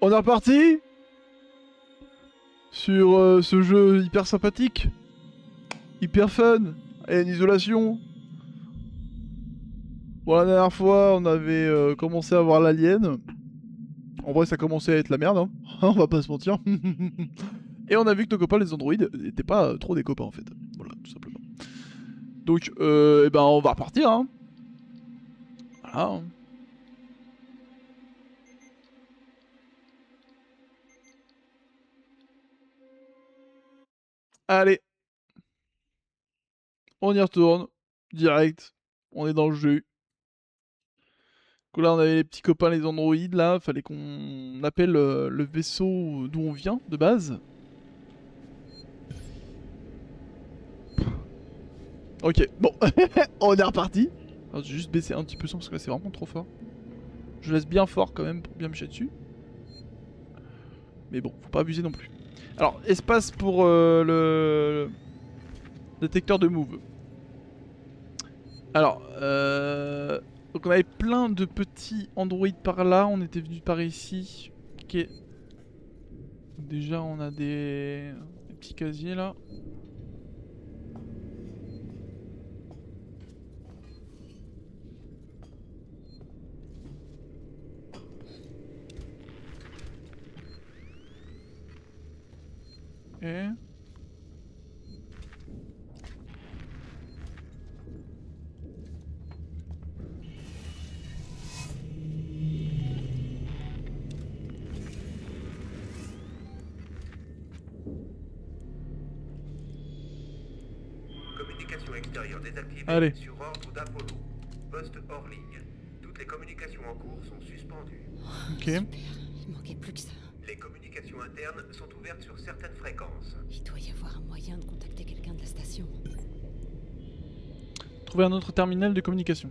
On est reparti sur ce jeu hyper sympathique, hyper fun, et une isolation. Bon, la dernière fois, on avait commencé à voir l'alien. En vrai, ça commençait à être la merde, hein. On va pas se mentir. Et on a vu que nos copains, les androïdes, n'étaient pas trop des copains en fait. Voilà, tout simplement. Donc, eh ben, on va repartir, hein. Voilà. Hein. Allez, on y retourne. Direct. On est dans le jeu. Donc là, on avait les petits copains, les androïdes, là. Fallait qu'on appelle le vaisseau d'où on vient, de base. Ok, bon. On est reparti. Alors, j'ai juste baissé un petit peu son parce que là, c'est vraiment trop fort. Je laisse bien fort quand même pour bien me chier dessus. Mais bon, faut pas abuser non plus. Alors, espace pour le détecteur de move. Alors, donc on avait plein de petits androïdes par là. On était venu par ici. Ok. Déjà, on a des petits casiers là. Et... Communication extérieure désactivée Allez. sur ordre d'Apollo. Poste hors ligne. Toutes les communications en cours sont suspendues. Ok. Super, il manquait plus que ça. Les communications internes sont ouvertes sur certaines fréquences. Il doit y avoir un moyen de contacter quelqu'un de la station. Trouver un autre terminal de communication.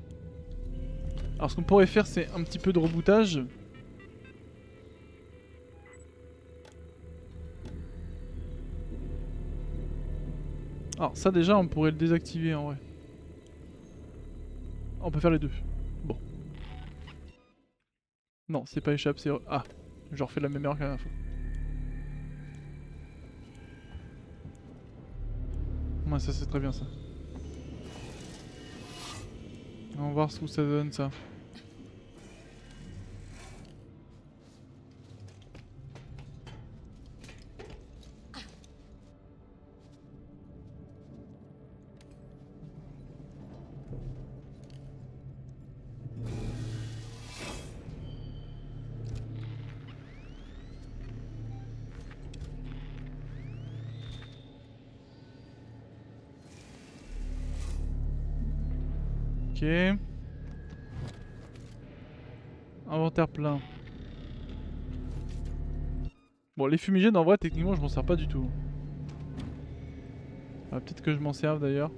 Alors ce qu'on pourrait faire, c'est un petit peu de rebootage. Alors ça déjà, on pourrait le désactiver en vrai. On peut faire les deux. Bon. Non, c'est pas échappe, c'est... Ah, je refais la même erreur qu'à la dernière fois. Ouais, ça c'est très bien ça. On va voir ce que ça donne ça. Ok. Inventaire plein. Bon, les fumigènes en vrai, techniquement, je m'en sers pas du tout. Ah, peut-être que je m'en serve d'ailleurs.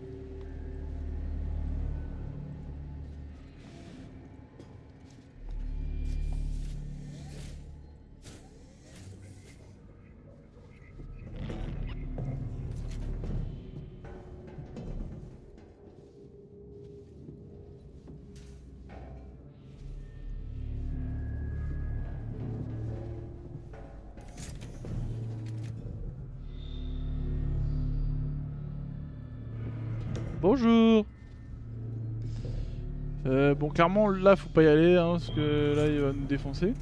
Bonjour. Bon, clairement, là, faut pas y aller, hein, parce que là, il va nous défoncer.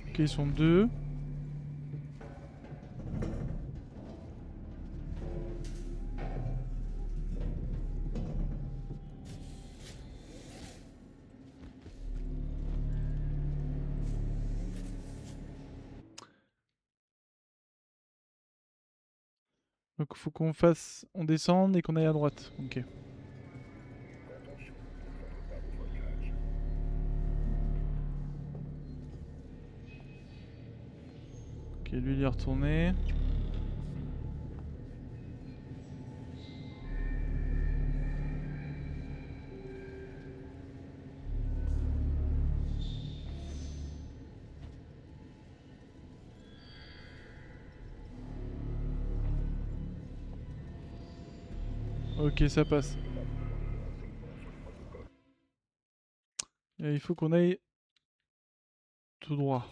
Ok, ils sont deux. Donc, faut qu'on fasse... On descende et qu'on aille à droite. Ok. Ok, lui, il est retourné. Ok, ça passe. Et il faut qu'on aille tout droit.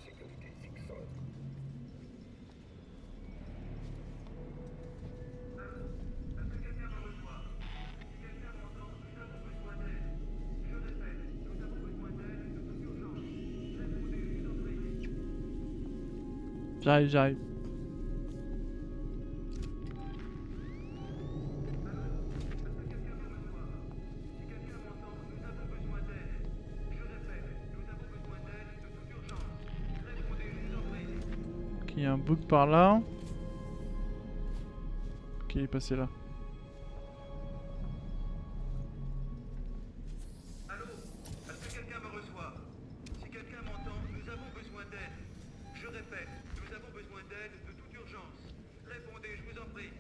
J'arrive, j'arrive. Ok, il y a un bug par là. Ok, il est passé là. Allô? Est-ce que quelqu'un me reçoit? Si quelqu'un m'entend, nous avons besoin d'aide. Je répète, nous avons besoin d'aide de toute urgence. Répondez, je vous en prie.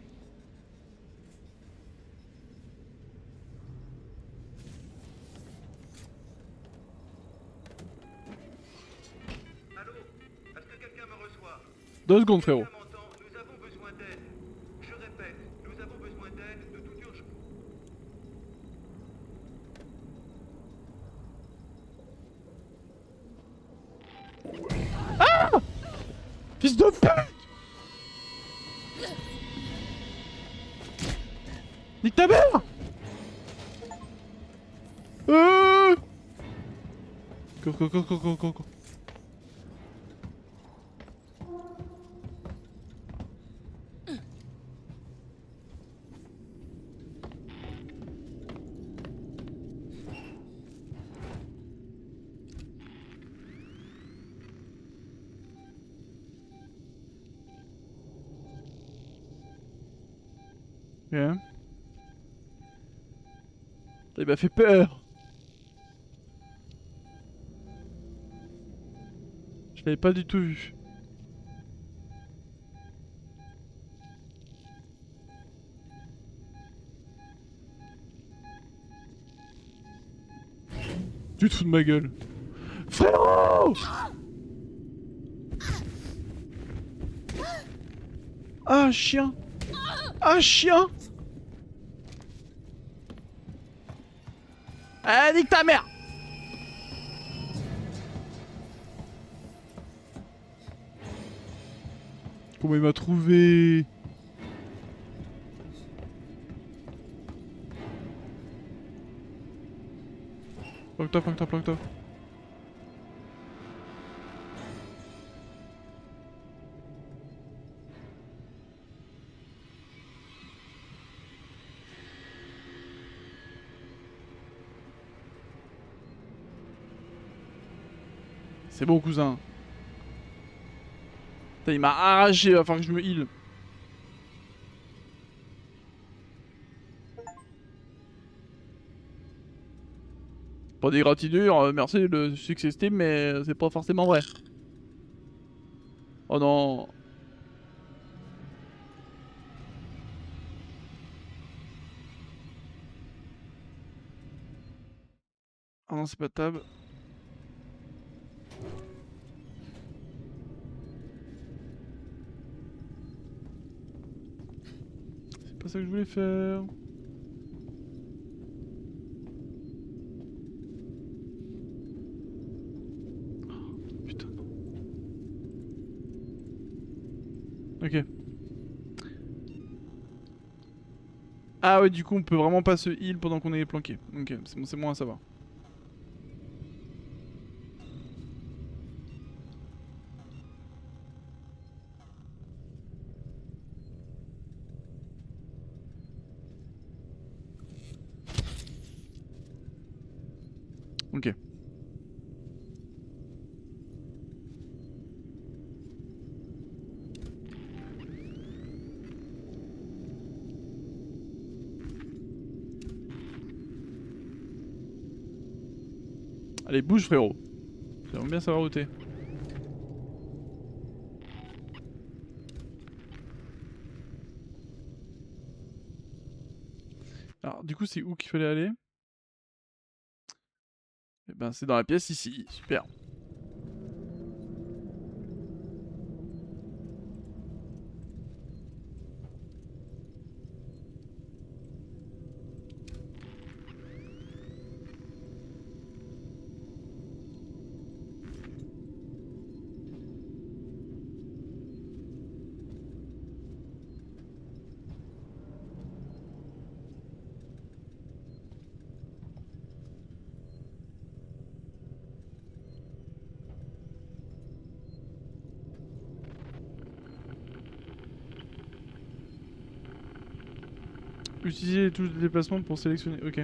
Allô? Est-ce que quelqu'un me reçoit? 2 secondes, Si frérot. quelqu'un m'entend, nous avons besoin d'aide. Je répète, nous avons besoin d'aide de toute urgence. Fils de pute! Nique ta mère! Go, go, go, go, go, go, go. Ok. Il m'a fait peur. Je l'avais pas du tout vu. Tu te fous de ma gueule. Frérot! Ah, chien! Ah, chien! Ah, nique ta mère! Comment il m'a trouvé? Planque-toi, planque-toi, planque-toi. C'est bon, cousin. Putain, il m'a arraché, il va falloir que je me heal. Pas des gratitudes, merci le success team, mais c'est pas forcément vrai. Oh non. Ah non, c'est pas table. C'est pas ça que je voulais faire. Putain. Ok. Ah ouais, du coup, on peut vraiment pas se heal pendant qu'on est planqué. Ok, c'est bon à savoir. Ok. Allez, bouge, frérot. J'aimerais bien savoir où t'es. Alors, du coup, c'est où qu'il fallait aller? Eh ben, c'est dans la pièce ici. Super. Utilisez les touches de déplacement pour sélectionner. Ok.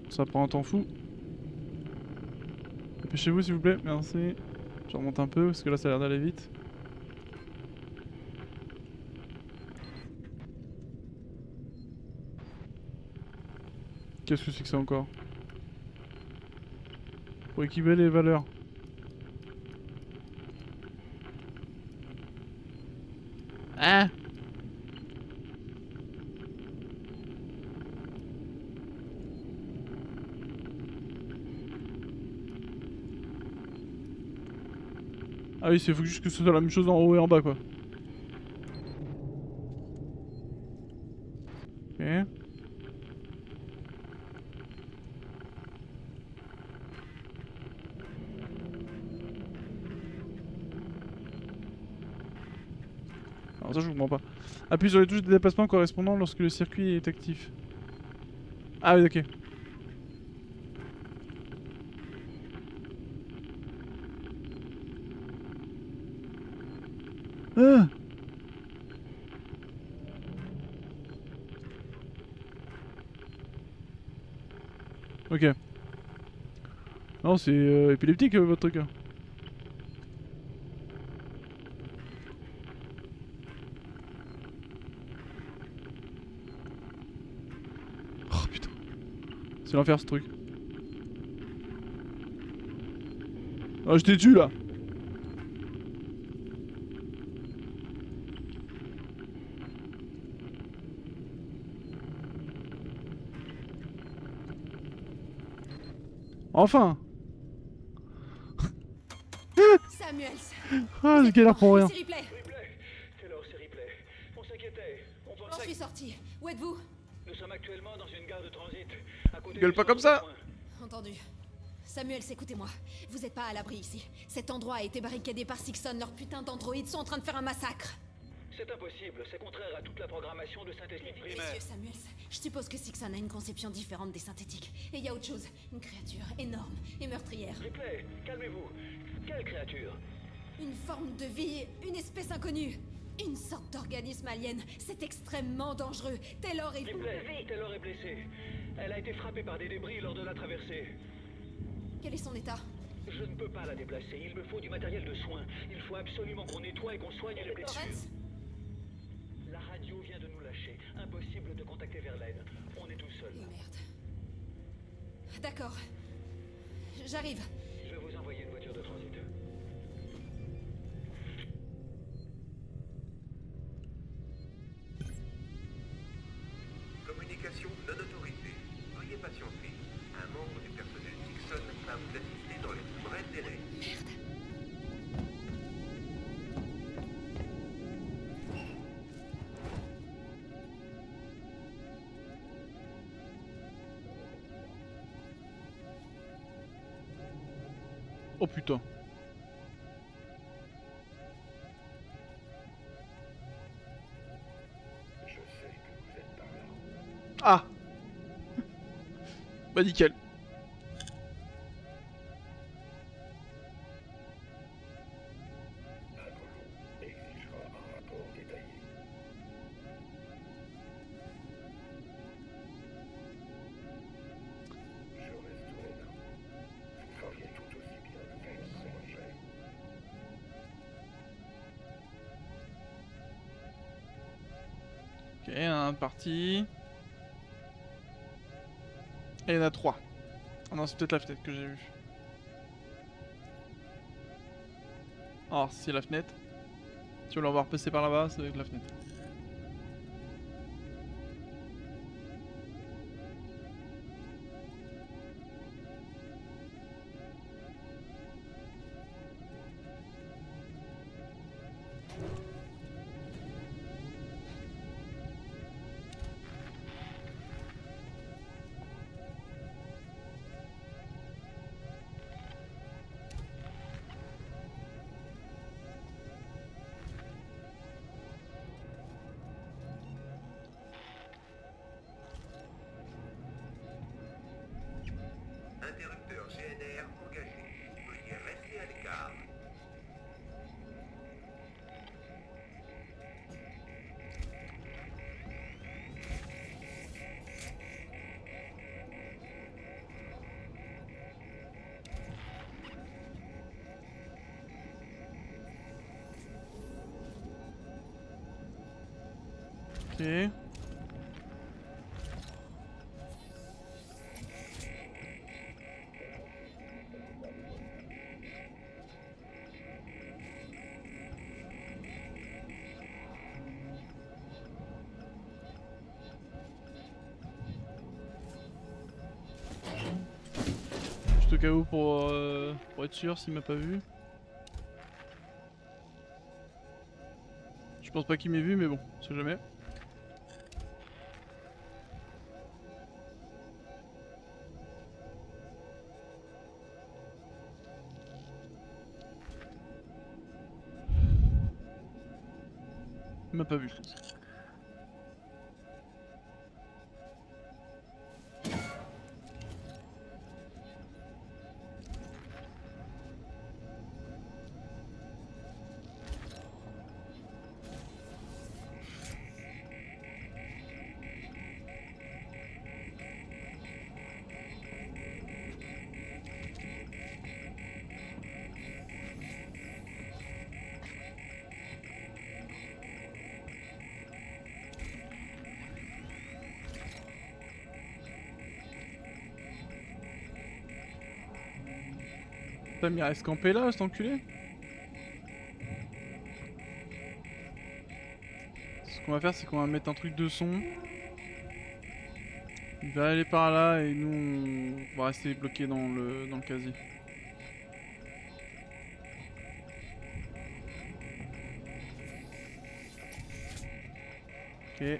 Ça prend un temps fou. Dépêchez-vous s'il vous plaît, merci. Je remonte un peu parce que là ça a l'air d'aller vite. Qu'est-ce que c'est que ça encore? Pour équiper les valeurs. Ah! Ah oui, c'est faut juste que ce soit la même chose en haut et en bas quoi. Ok. Alors ça je comprends pas. Appuie sur les touches de déplacement correspondant lorsque le circuit est actif. Ah oui, ok. Ah! Ok. Non, c'est épileptique votre truc. Hein. Oh putain. C'est l'enfer ce truc. Ah, je t'ai tué là. Enfin. Samuels. Ah, vous je êtes galère dedans. pour rien. Ici Ripley. Ripley, Taylor, c'est Ripley. On s'inquiétait. On J'en pensait suis sorti. Où êtes-vous? Nous sommes actuellement dans une gare de transit. À côté Gueule du pas comme centre de ça. soins. Entendu. Samuels, écoutez-moi. Vous n'êtes pas à l'abri ici. Cet endroit a été barricadé par Sixon. Leurs putains d'androïdes sont en train de faire un massacre. C'est impossible. C'est contraire à toute la programmation de synthétique primaire. Messieurs Samuels, je suppose que Sixon a une conception différente des synthétiques. Et il y a autre chose. Une créature énorme et meurtrière. Ripley, calmez-vous. Quelle créature? Une forme de vie, une espèce inconnue. Une sorte d'organisme alien. C'est extrêmement dangereux. Taylor est... Ripley, Taylor est blessée. Elle a été frappée par des débris lors de la traversée. Quel est son état? Je ne peux pas la déplacer. Il me faut du matériel de soins. Il faut absolument qu'on nettoie et qu'on soigne les blessures. Lawrence? La radio vient de nous lâcher. Impossible de contacter Verlaine. On est tout seul. Merde. D'accord. J'arrive. Je vais vous envoyer une voiture de transit. Communication non autorisée. Veuillez patienter. Un membre du personnel Dixon va vous assister dans les plus brefs délais. Oh putain. Je sais que vous êtes par là. Ah. Bah nickel. Apollo exigera un rapport détaillé. Je resterai là. Vous feriez tout aussi bien de faire sans jet. Ok, un parti. Et il y en a 3. Ah non, c'est peut-être la fenêtre que j'ai vue. Alors, c'est la fenêtre. Si on va voir passer par là-bas, c'est avec la fenêtre. Secteur GNR engagé. Veuillez rester à l'écart. Ok. Juste au cas où pour être sûr s'il m'a pas vu. Je pense pas qu'il m'ait vu mais bon, on sait jamais. Il m'a pas vu je pense. Putain mais il reste campé là cet enculé. Ce qu'on va faire c'est qu'on va mettre un truc de son. Il va aller par là et nous on va rester bloqué dans le casier. Ok.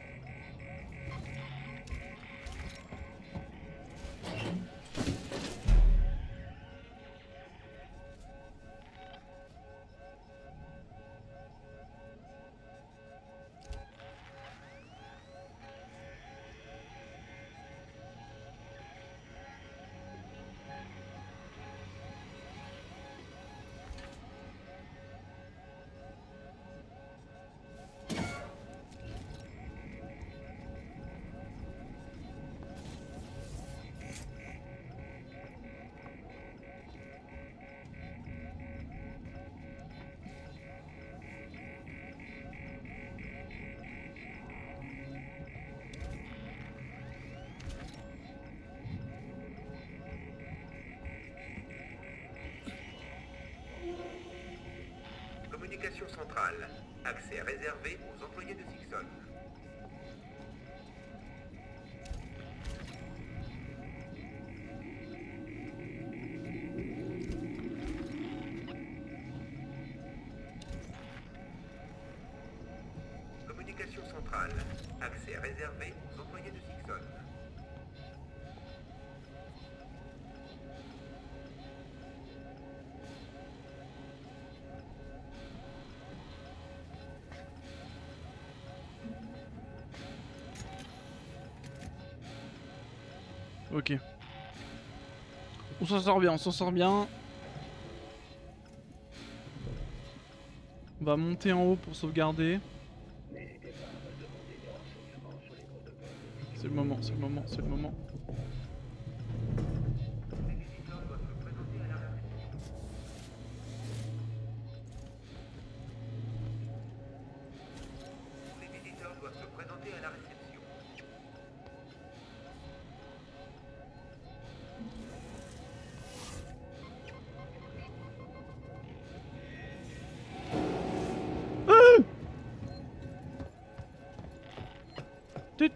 Communication centrale. Accès réservé aux employés de Sixon. Communication centrale. Accès réservé aux employés de Sixon. Ok. On s'en sort bien, on s'en sort bien. On va monter en haut pour sauvegarder. C'est le moment, c'est le moment, c'est le moment. Les visiteurs doivent se présenter à la réception.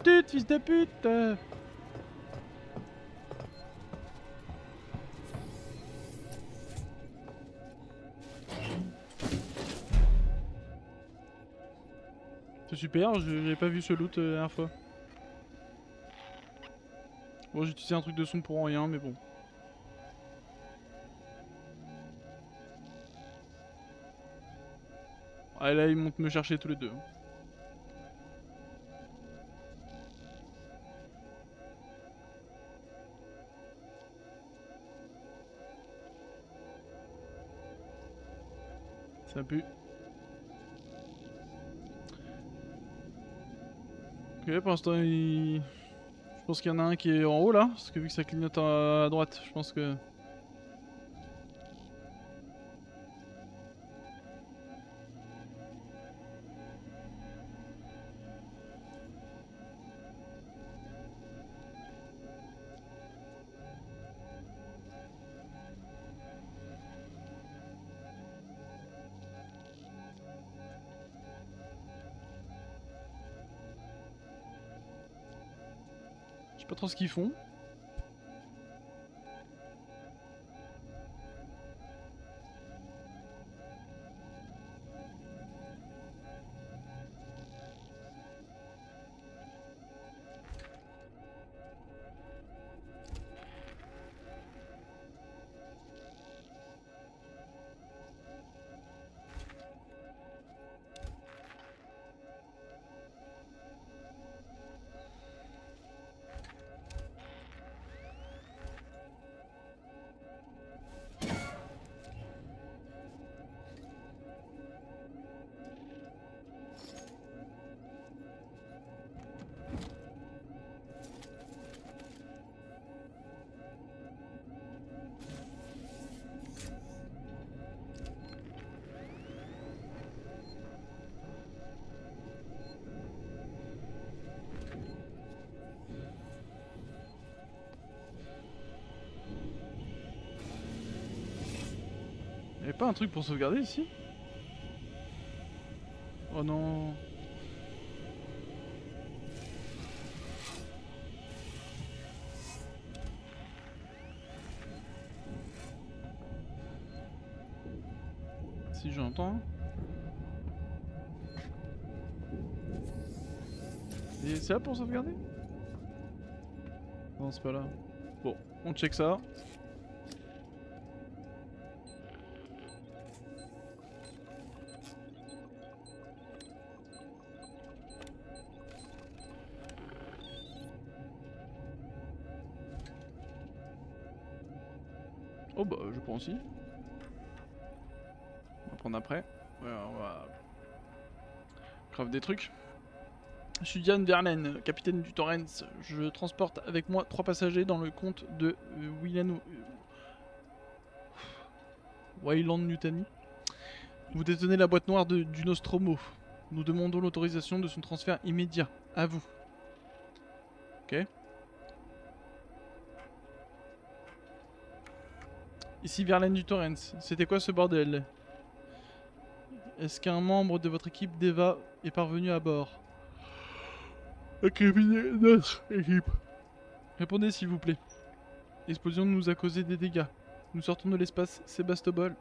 Tut, fils de pute. C'est super, j'avais pas vu ce loot la dernière fois. Bon, j'ai utilisé un truc de son pour rien, mais bon. Ah là, ils montent me chercher tous les deux. Ça pue. Ok, pour l'instant, je pense qu'il y en a un qui est en haut là, parce que vu que ça clignote à droite, je pense que... Je sais pas trop ce qu'ils font. Y'avait pas un truc pour sauvegarder ici? Oh non. Si j'entends. Et c'est là pour sauvegarder? Non, c'est pas là. Bon, on check ça. Oh bah je prends aussi. On va prendre après. Ouais, on va... Crave des trucs. Je suis Diane Verlaine, capitaine du Torrens. Je transporte avec moi 3 passagers dans le compte de Wayland Nutani. Vous détenez la boîte noire du Nostromo. Nous demandons l'autorisation de son transfert immédiat. À vous. Ok. Ici Verlaine du Torrens. C'était quoi ce bordel? Est-ce qu'un membre de votre équipe d'Eva est parvenu à bord? Le capitaine de notre équipe. Répondez s'il vous plaît. L'explosion nous a causé des dégâts. Nous sortons de l'espace Sébastopol.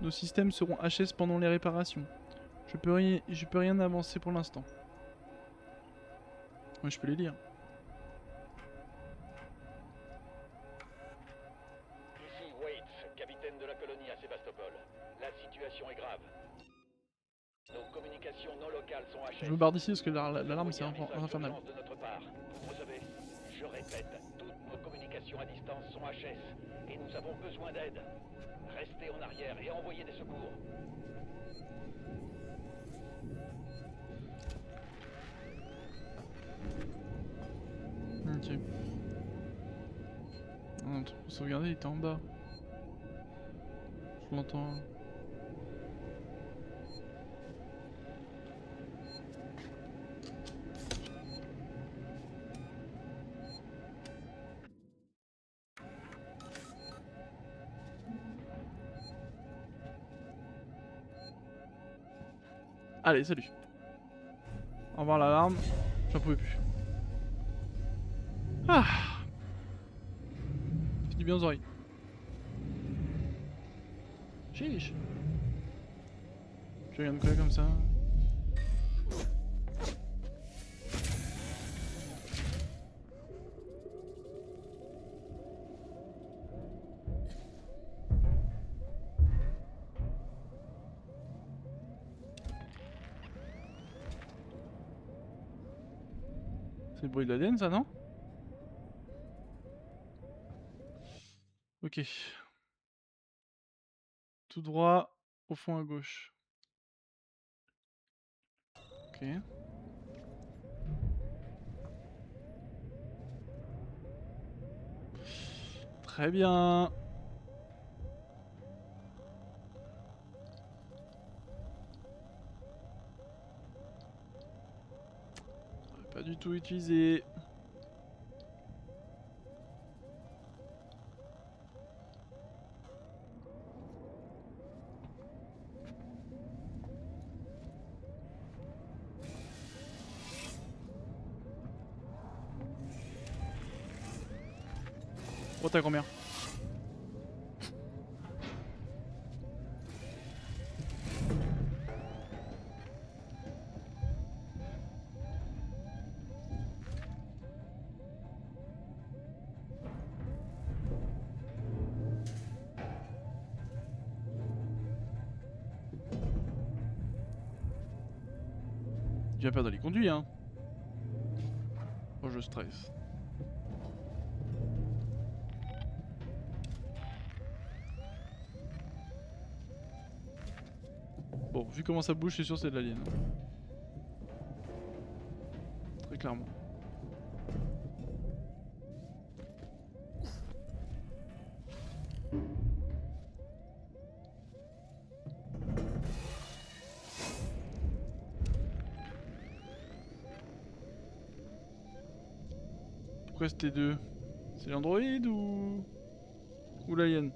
Nos systèmes seront HS pendant les réparations. Je peux rien avancer pour l'instant. Moi je peux les lire. Ici Waits, capitaine de la colonie à Sébastopol. La situation est grave. Nos communications non locales sont HS. Je me barre d'ici parce que l'alarme c'est infernal. De notre part. Vous recevez, je répète, toutes nos communications à distance sont HS et nous avons besoin d'aide. Restez en arrière et envoyez des secours. Ok. Non, pour sauvegarder, il était en bas. Je l'entends. Allez, salut. Au revoir l'alarme. J'en pouvais plus. Ah. Fait du bien aux oreilles. Chiche. Je regarde quoi comme ça. C'est le bruit de l'ADN ça, non? Ok. Tout droit. Au fond à gauche. Ok. Très bien. Pas du tout utilisé. Oh, t'as combien? Tu vas pas dans les conduits, hein. Oh, je stresse. Bon, vu comment ça bouge, c'est sûr c'est de l'alien. Très clairement. Pourquoi c'était deux? C'est l'android ou l'alien?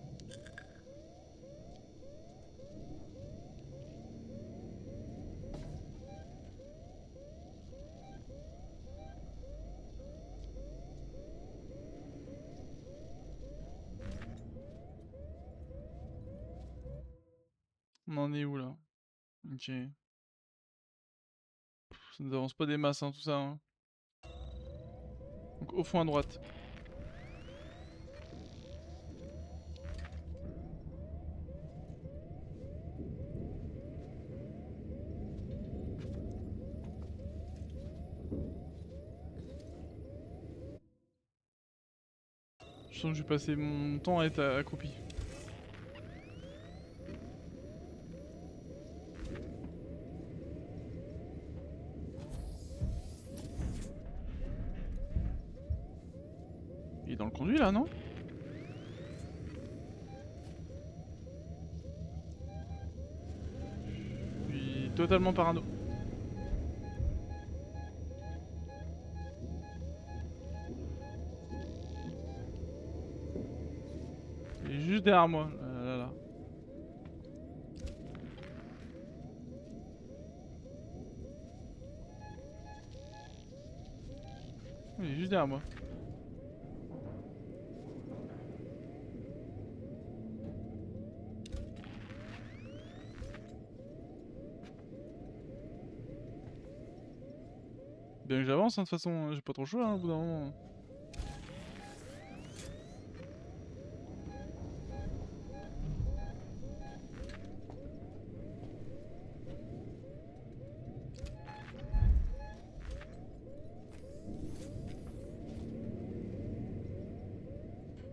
On en est où là? Ok. Ça nous avance pas des masses, hein, tout ça. Hein. Donc au fond à droite. Je sens que je vais passer mon temps à être accroupi. Il est dans le conduit là, non? Je suis totalement parano. Il est juste derrière moi. Là. Il est juste derrière moi. Bien que j'avance, hein, de toute façon, j'ai pas trop le choix, hein, au bout d'un moment.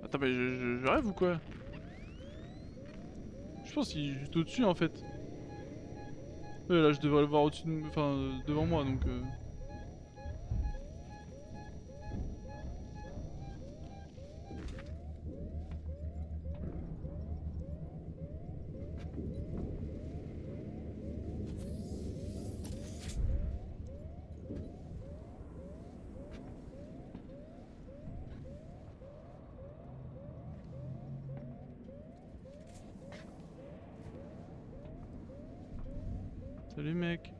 Attends, mais je rêve ou quoi? Je pense qu'il est juste au-dessus en fait. Ouais, là, je devrais le voir au-dessus de... Enfin, devant moi, donc... Salut mec.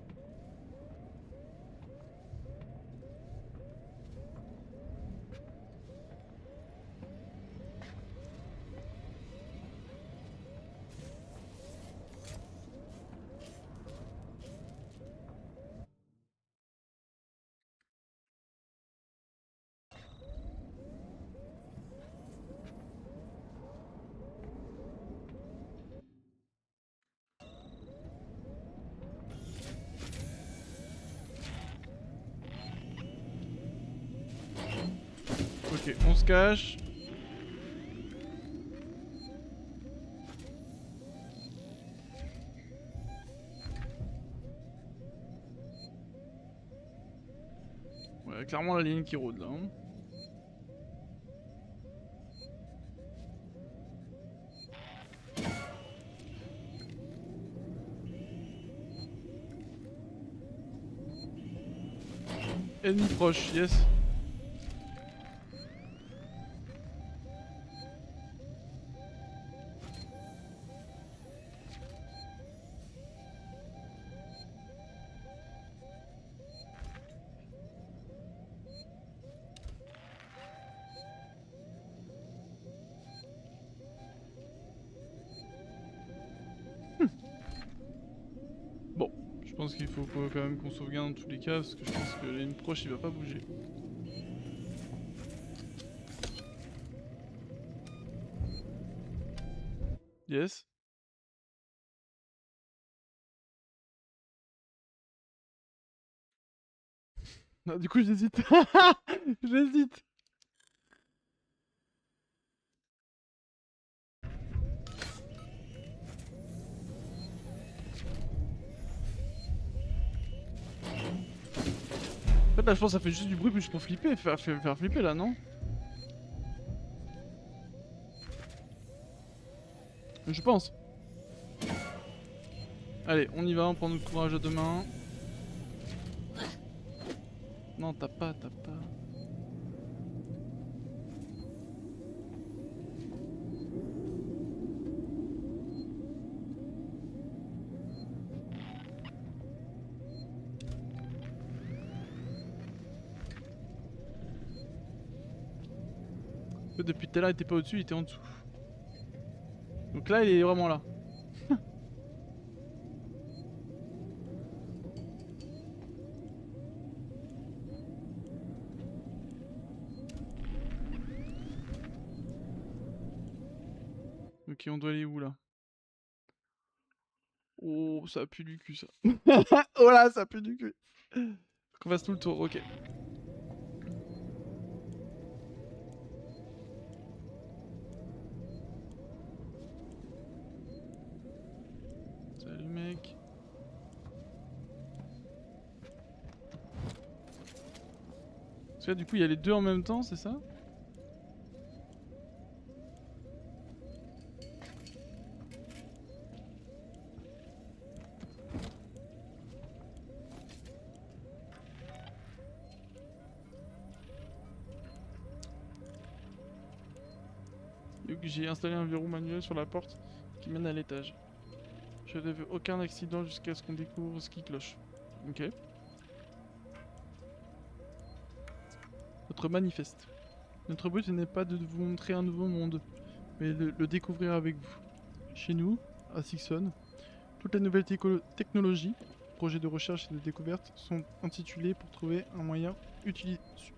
Ok, on se cache. clairement la ligne qui rôde là. Hein. Ennemi proche, yes. Bon, je pense qu'il faut quand même qu'on sauvegarde dans tous les cas parce que je pense que l'ennemi proche il va pas bouger. Yes. Non, du coup j'hésite. J'hésite. En fait là je pense que ça fait juste du bruit juste pour flipper, faire flipper là, non? Je pense. Allez, on y va, on prend notre courage à deux mains. Non, t'as pas. Depuis tout à l'heure, il était pas au-dessus, il était en dessous. Donc là, il est vraiment là. Ok, on doit aller où là? Oh, ça pue du cul ça. Oh là, ça pue du cul. Faut qu'on fasse tout le tour, ok. Salut mec. Parce que là, du coup, il y a les deux en même temps, c'est ça? Donc j'ai installé un verrou manuel sur la porte qui mène à l'étage. Je ne veux aucun accident jusqu'à ce qu'on découvre ce qui cloche. Ok. Notre manifeste. Notre but n'est pas de vous montrer un nouveau monde, mais de le découvrir avec vous. Chez nous, à Sixon, toutes les nouvelles technologies, projets de recherche et de découverte sont intitulés pour trouver un moyen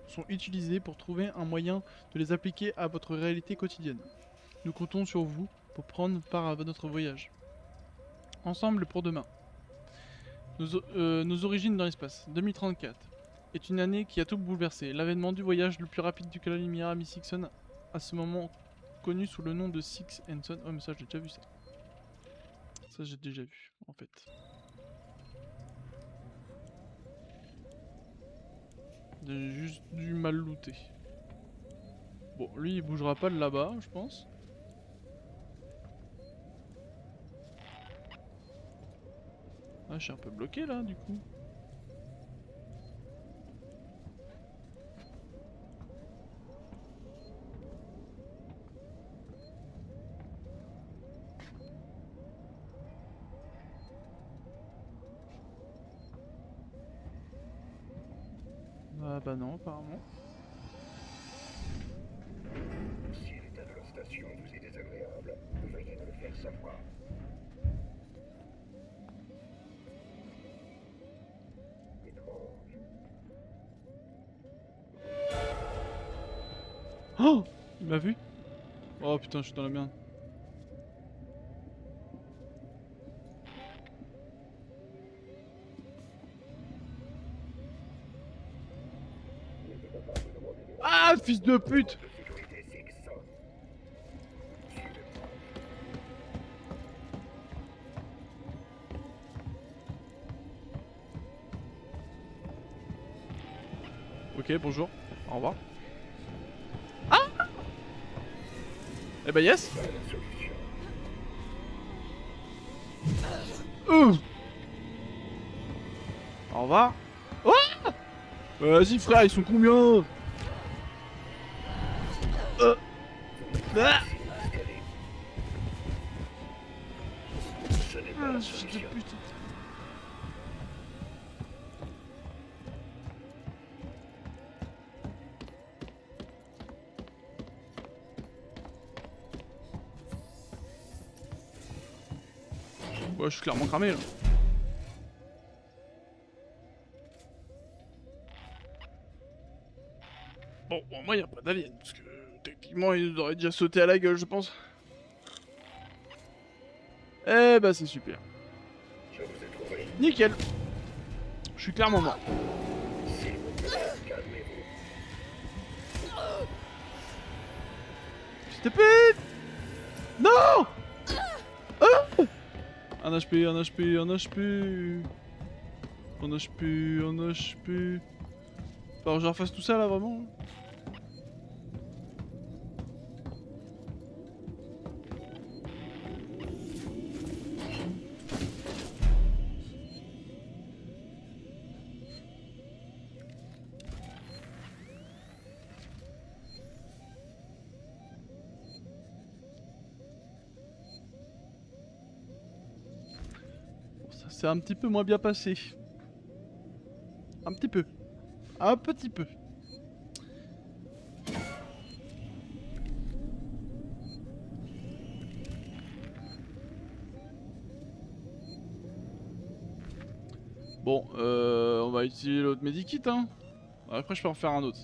sont utilisés pour trouver un moyen de les appliquer à votre réalité quotidienne. Nous comptons sur vous pour prendre part à notre voyage. Ensemble pour demain. Nos origines dans l'espace. 2034 est une année qui a tout bouleversé. L'avènement du voyage le plus rapide que la lumière a mis Sixon à ce moment connu sous le nom de Six Son. Oh mais ça j'ai déjà vu ça. Ça j'ai déjà vu en fait. J'ai juste du mal looter. Bon lui il bougera pas de là-bas je pense. Ah je suis un peu bloqué là du coup. Ah bah non apparemment. Si l'état de la station vous est désagréable, veuillez me le faire savoir. Étrange. Oh, il m'a vu. Oh putain je suis dans la merde. Ah fils de pute. Ok, bonjour. Au revoir. Ah! Eh bah yes! Pas la solution. Au revoir. Ah! Vas-y frère, ils sont combien? Ah! Ce n'est pas Ah, la fils de solution. pute. Ouais, je suis clairement cramé là. Bon, au moins y'a pas d'alien, parce que techniquement il nous aurait déjà sauté à la gueule, je pense. Eh bah c'est super. Je vous ai trouvé. Nickel. Je suis clairement mort. S'il vous plaît, calmez-vous. Fils de pute! Non! Ah! Un HP, un HP, un HP. Un HP, un HP. Faut que je refasse tout ça là vraiment. Bon, ça s'est un petit peu moins bien passé. Un petit peu. Un petit peu. Bon, on va utiliser l'autre medikit, hein. Après, je peux en faire un autre.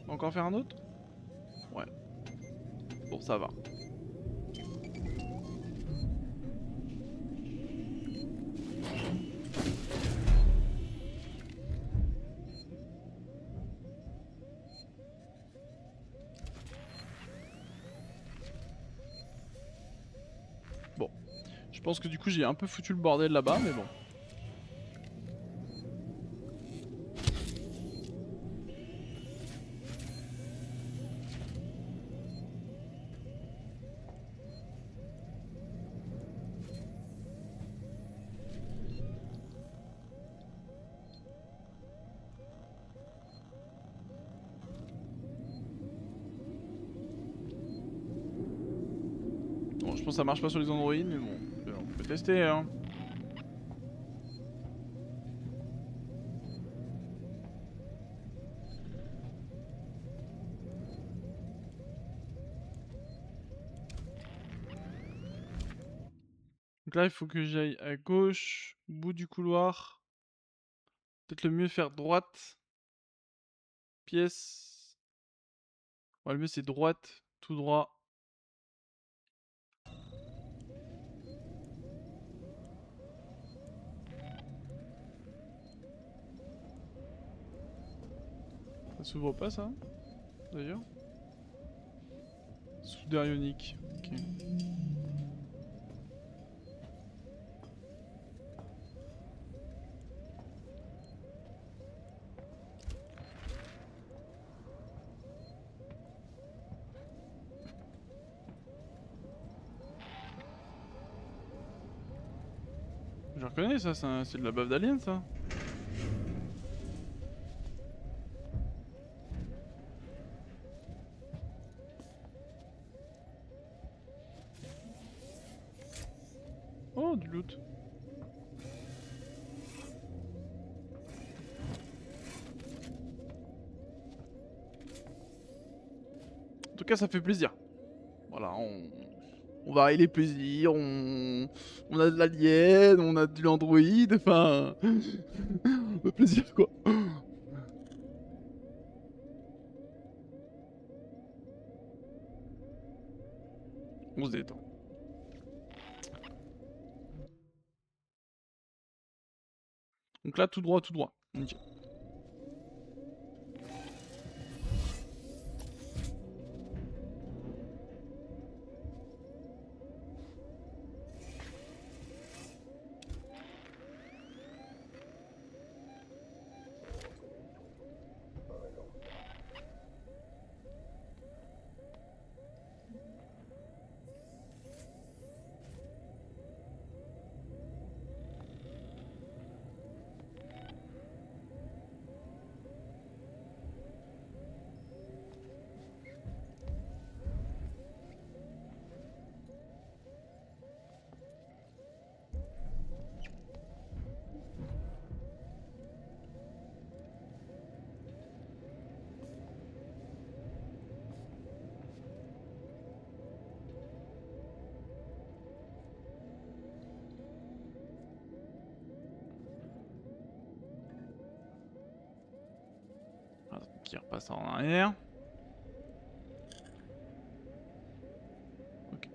Encore faire un autre? Ouais. Bon, ça va. Bon. Je pense que du coup, j'ai un peu foutu le bordel là-bas, mais bon. Bon, je pense que ça marche pas sur les androïdes, mais bon, on peut tester, hein. Donc là, il faut que j'aille à gauche, au bout du couloir. Peut-être le mieux faire droite. Pièce. Ouais, le mieux c'est droite, tout droit. Ça s'ouvre pas ça, d'ailleurs. Soudeur ionique. Ok. Je reconnais ça, c'est de la baffe d'alien ça. Oh, du loot. En tout cas, ça fait plaisir. Voilà, on va les plaisirs, on a de l'alien, on a de l'android, enfin... le plaisir quoi. On se détend. Donc là, tout droit, tout droit. Nickel. Qui repasse en arrière. Ok.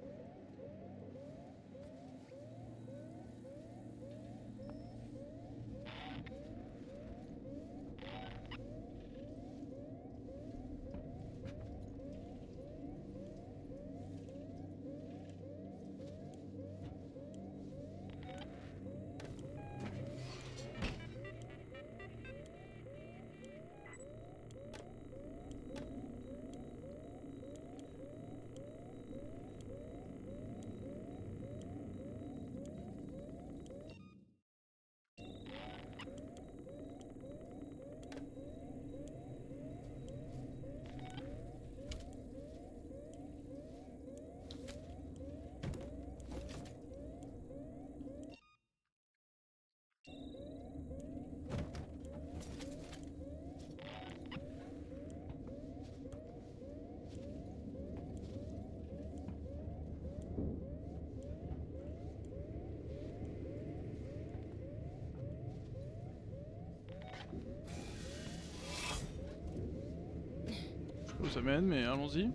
Je sais pas où ça mène, mais allons-y.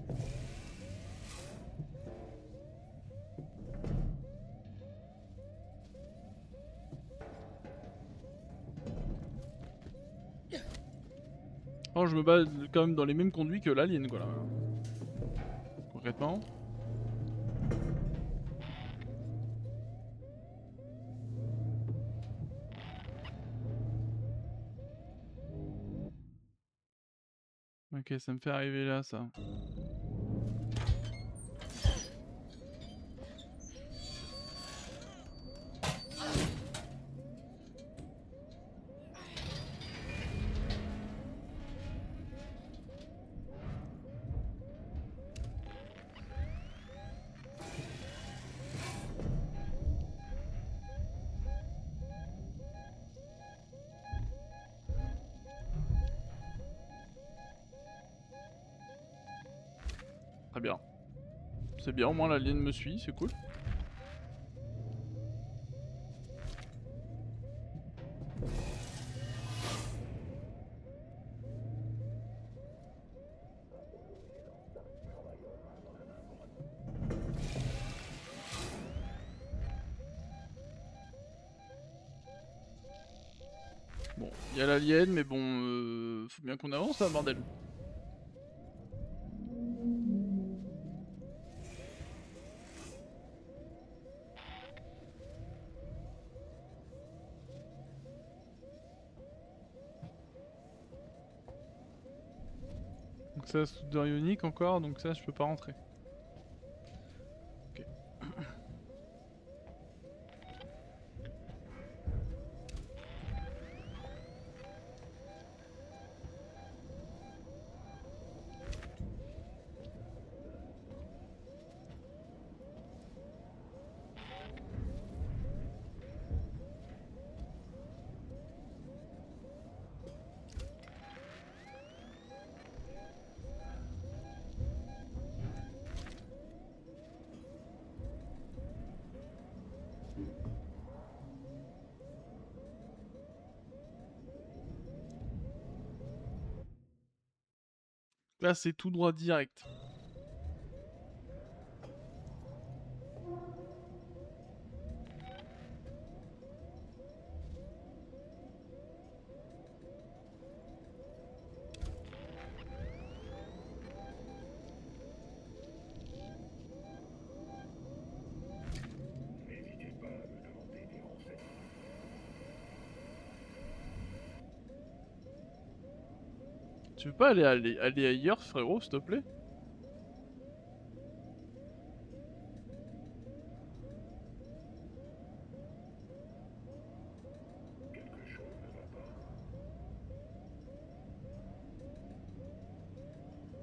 Oh, je me bats quand même dans les mêmes conduits que l'alien, quoi, là. Concrètement. Ok, ça me fait arriver là, ça. Très bien. C'est bien, au moins l'alien me suit, c'est cool. Bon, il y a l'alien, mais bon, faut bien qu'on avance là, bordel. Donc ça, soudure ionique encore, donc ça, je peux pas rentrer. Ok. Là, c'est tout droit direct. N'hésitez pas à me demander des renseignements. Tu veux pas aller ailleurs, frérot, s'il te plaît? Quelque chose ne va pas.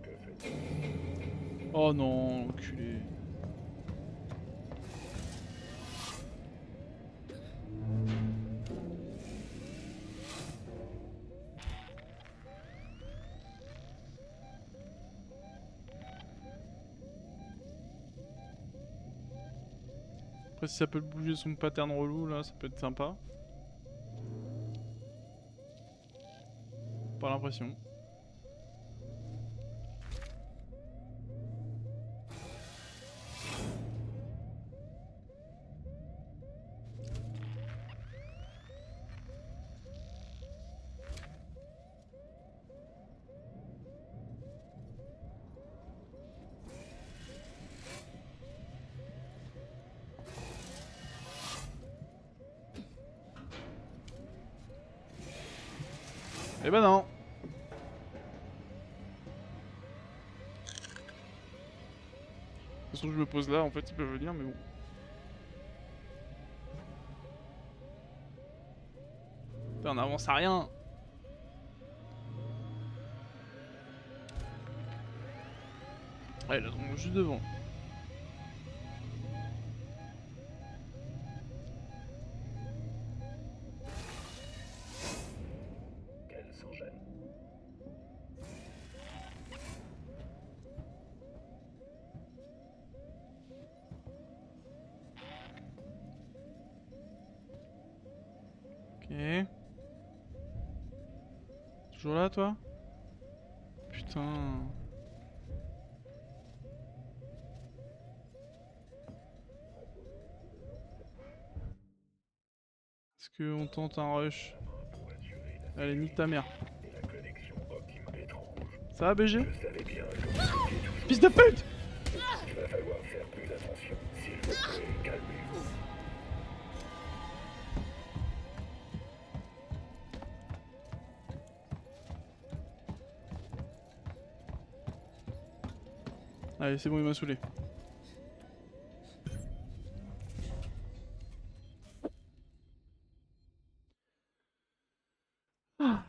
Que faites-vous? Oh non, enculé. Après, si ça peut bouger son pattern relou, là, ça peut être sympa. Pas l'impression. Eh ben non. De toute façon, je me pose là, en fait, ils peuvent venir, mais bon. Putain, on avance à rien. Ouais, là, on est juste devant. Qu'elle s'en gêne. Ok. Toujours là, toi? Putain. Est-ce qu'on tente un rush? Pour assurer la Allez, nique ta mère. et la connexion optimale étrange. Ça va, BG? Je savais bien que vous étiez toujours. Fils de pute! Il va falloir faire plus attention. S'il vous plaît, calmez-vous. Allez, c'est bon, il m'a saoulé. Ah.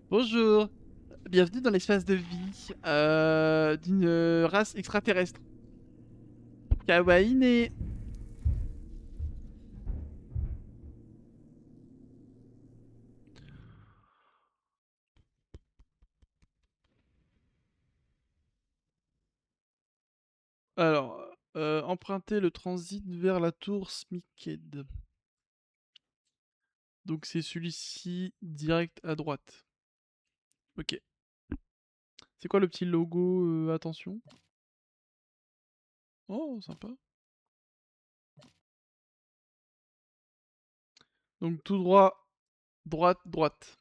Bonjour, bienvenue dans l'espace de vie d'une race extraterrestre. Kawaii. Alors, emprunter le transit vers la tour Smicked. Donc c'est celui-ci direct à droite. Ok. C'est quoi le petit logo attention? Oh, sympa. Donc tout droit, droite, droite.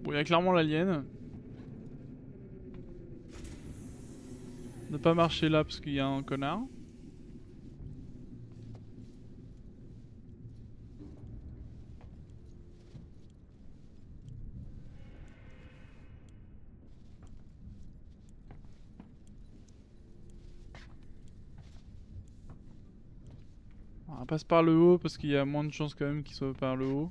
Bon, il y a clairement l'alien. Ne pas marcher là parce qu'il y a un connard. On passe par le haut parce qu'il y a moins de chances quand même qu'il soit par le haut.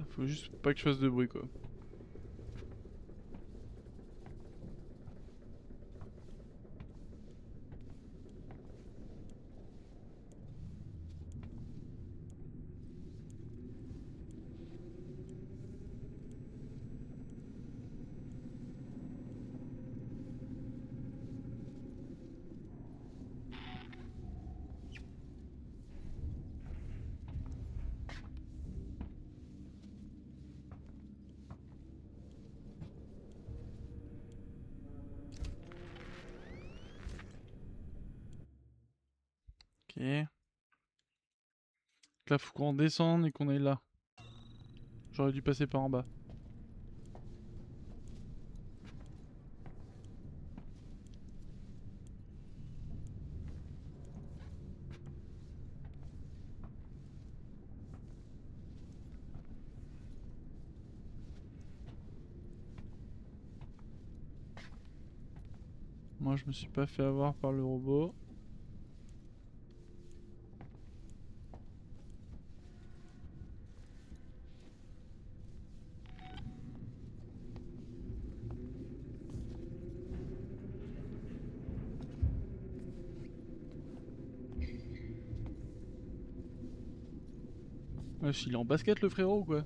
Faut juste pas que je fasse de bruit quoi. Ok. Donc là faut qu'on descende et qu'on aille là. J'aurais dû passer par en bas. Moi je me suis pas fait avoir par le robot. Wesh, il est en basket le frérot ou quoi?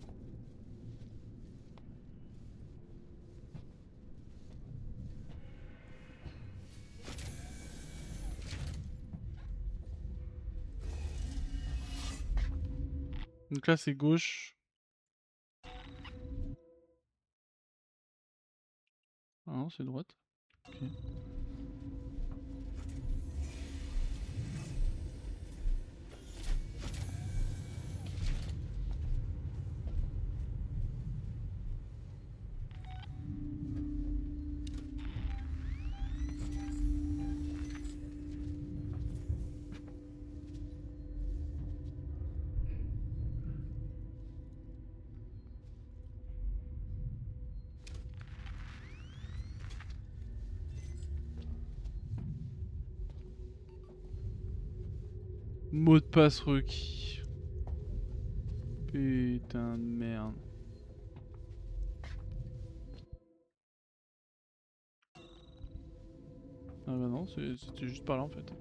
Donc là c'est gauche. Ah non, c'est droite. Ok. Mot de passe requis. Putain de merde. Ah bah non, c'était juste par là en fait.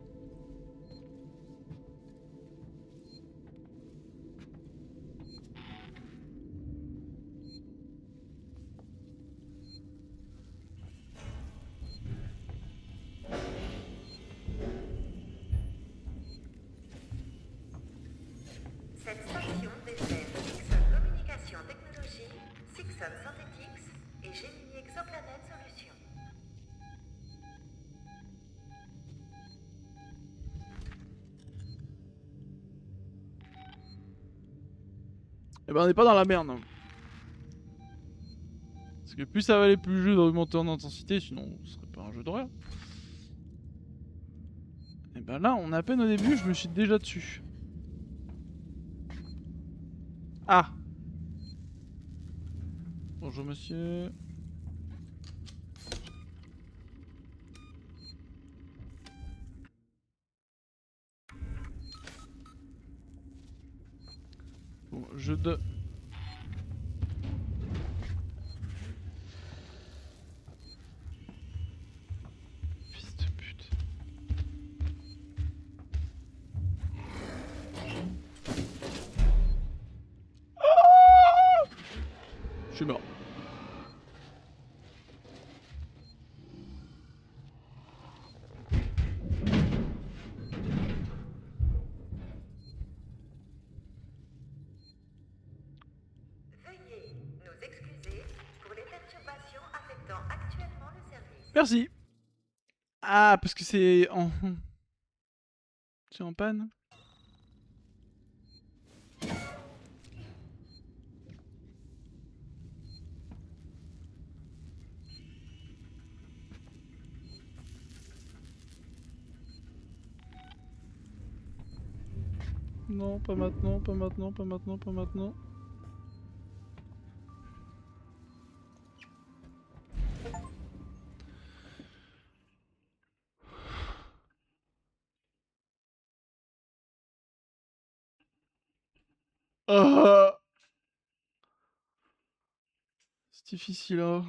Cette station dessert Sixon Communication Technologies, Sixon Synthetics et Gemini Exoplanet Solutions. Eh ben on n'est pas dans la merde. Hein. Parce que plus ça valait, plus le jeu d'augmenter en intensité, sinon ce serait pas un jeu d'horreur. Et ben là, on est à peine au début, je me suis déjà dessus. Ah! Bonjour monsieur. Bon, je de... Fils de pute. Je suis mort. Veuillez nous excuser pour les perturbations affectant actuellement le service. Merci. Ah, parce que c'est en... C'est en panne. Non, pas maintenant, pas maintenant, pas maintenant, pas maintenant. Ah, c'est difficile, hein.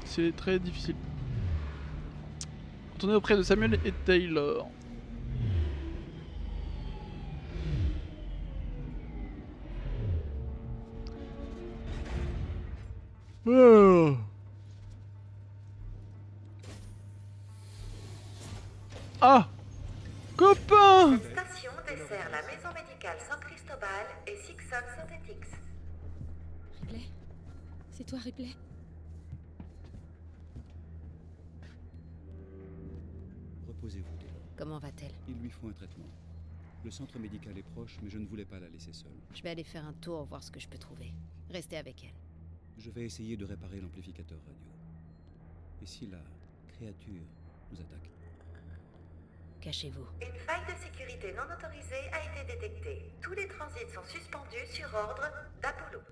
C'est très difficile. Retournez auprès de Samuel et Taylor. Oh. Ah, copain! Cette station dessert la maison médicale San Cristobal et Sixon Synthetics. Ripley? C'est toi, Ripley? Reposez-vous, Taylor. Comment va-t-elle? Il lui faut un traitement. Le centre médical est proche, mais je ne voulais pas la laisser seule. Je vais aller faire un tour, voir ce que je peux trouver. Restez avec elle. Je vais essayer de réparer l'amplificateur radio. Et si la créature nous attaque? Cachez-vous. Une faille de sécurité non autorisée a été détectée. Tous les transits sont suspendus sur ordre d'Apollo.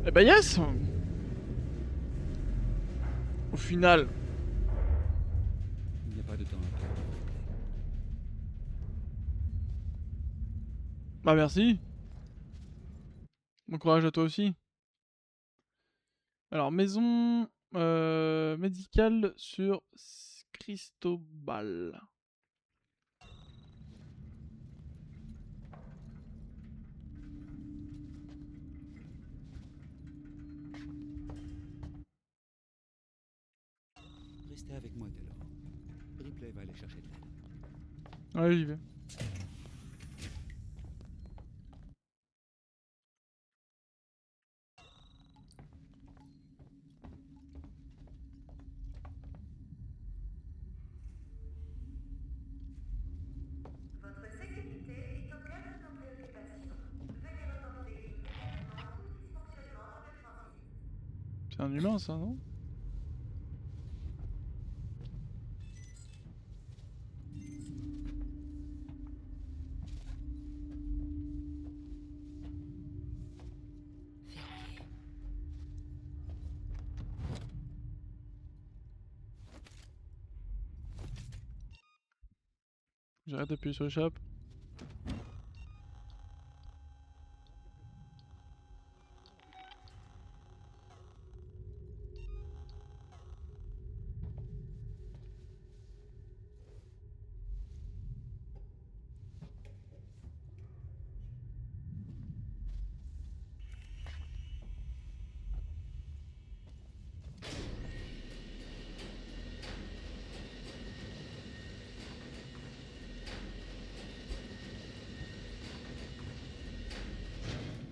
Eh ben yes! Au final. Il n'y a pas de temps à perdre. Bah merci. Bon courage à toi aussi. Alors maison... Médical sur Cristobal. Restez avec moi dès lors. Ripley va aller chercher de l'aide. Ouais, j'y vais. Votre sécurité est au cœur de nos préoccupations. Veuillez reporter immédiatement tout dysfonctionnement dans le transit. C'est un humain, ça, non? J'arrête d'appuyer sur l'échappe.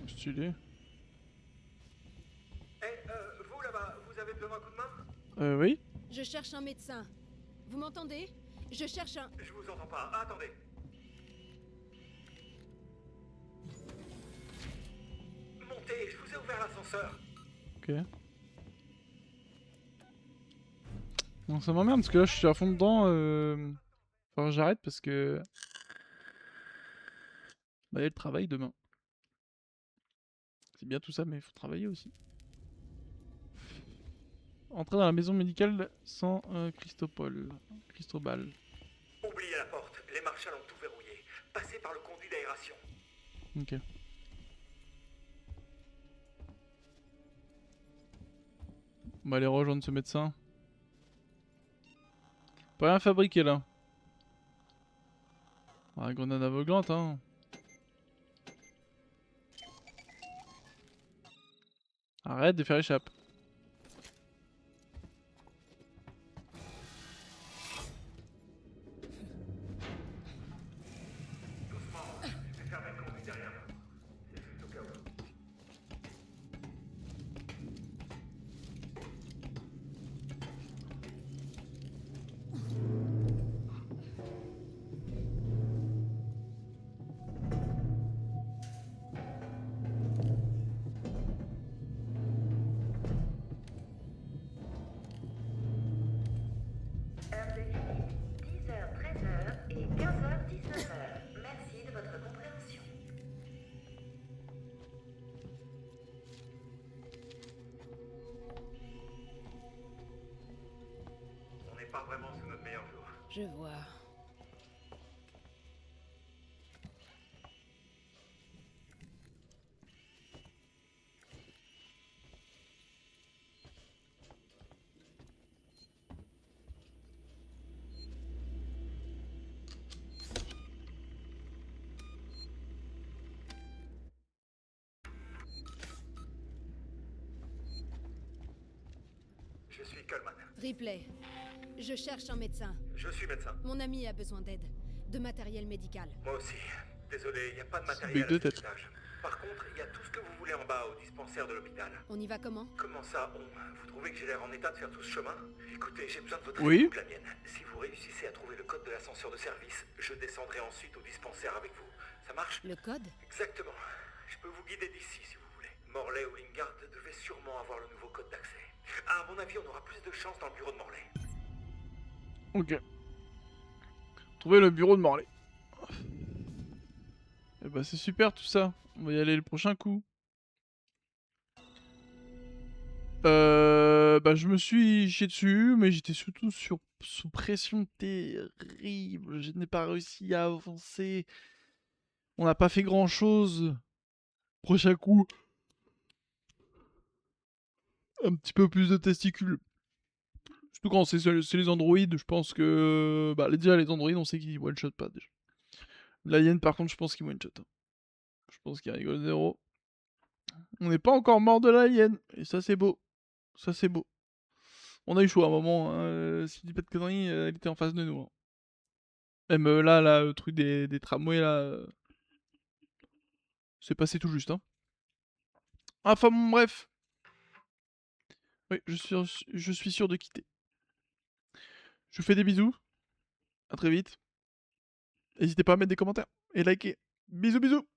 Stylé. Vous là-bas, vous avez besoin d'un coup de main? Oui. Je cherche un médecin. Vous m'entendez? Je cherche un... Je vous entends pas. Attendez. Montez, je vous ai ouvert l'ascenseur. Ok. Donc ça m'emmerde parce que là je suis à fond dedans. Enfin j'arrête parce que... Bah il y a le travail demain. C'est bien tout ça mais il faut travailler aussi. Entrer dans la maison médicale sans Cristobal. Oubliez la porte. Les marshals ont tout verrouillé. Passez par le conduit d'aération. Ok. On va aller rejoindre ce médecin. Pas rien fabriqué là. Ah, grenade aveuglante hein. Arrête de faire échappe. Fermez le conduit derrière moi. C'est juste au cas où. Heure de midi, 10h, 13h et 15h, 19h. Merci de votre compréhension. On n'est pas vraiment sous notre meilleur jour. Je vois. Je suis Coleman. Ripley, je cherche un médecin. Je suis médecin. Mon ami a besoin d'aide. De matériel médical. Moi aussi. Désolé, il n'y a pas de bec matériel de à cet tête. étage. Par contre, il y a tout ce que vous voulez en bas au dispensaire de l'hôpital. On y va comment? Comment ça, vous trouvez que j'ai l'air en état de faire tout ce chemin? Écoutez, j'ai besoin de votre Oui. aide ou de la mienne. Si vous réussissez à trouver le code de l'ascenseur de service, je descendrai ensuite au dispensaire avec vous. Ça marche? Le code? Exactement. Je peux vous guider d'ici si vous voulez. Morley ou Lingard devaient sûrement avoir le nouveau code d'accès. À mon avis, on aura plus de chance dans le bureau de Morley. Ok. Trouver le bureau de Morley. Et bah c'est super tout ça. On va y aller le prochain coup. Bah je me suis chié dessus, mais j'étais surtout sous pression terrible. Je n'ai pas réussi à avancer. On n'a pas fait grand chose. Prochain coup. Un petit peu plus de testicules. Surtout quand c'est les androïdes, je pense que... Bah déjà les androïdes, on sait qu'ils one-shot pas déjà. L'alien par contre, je pense qu'il one-shot. Hein. Je pense qu'il rigole zéro. On n'est pas encore mort de l'alien. Et ça c'est beau. Ça c'est beau. On a eu chaud à un moment. Hein. Si je dis pas de conneries, elle était en face de nous. Hein. Même là, le truc des tramways là... c'est passé tout juste. Hein. Enfin bon, bref. Oui, je suis sûr de quitter. Je vous fais des bisous. À très vite. N'hésitez pas à mettre des commentaires et liker. Bisous bisous.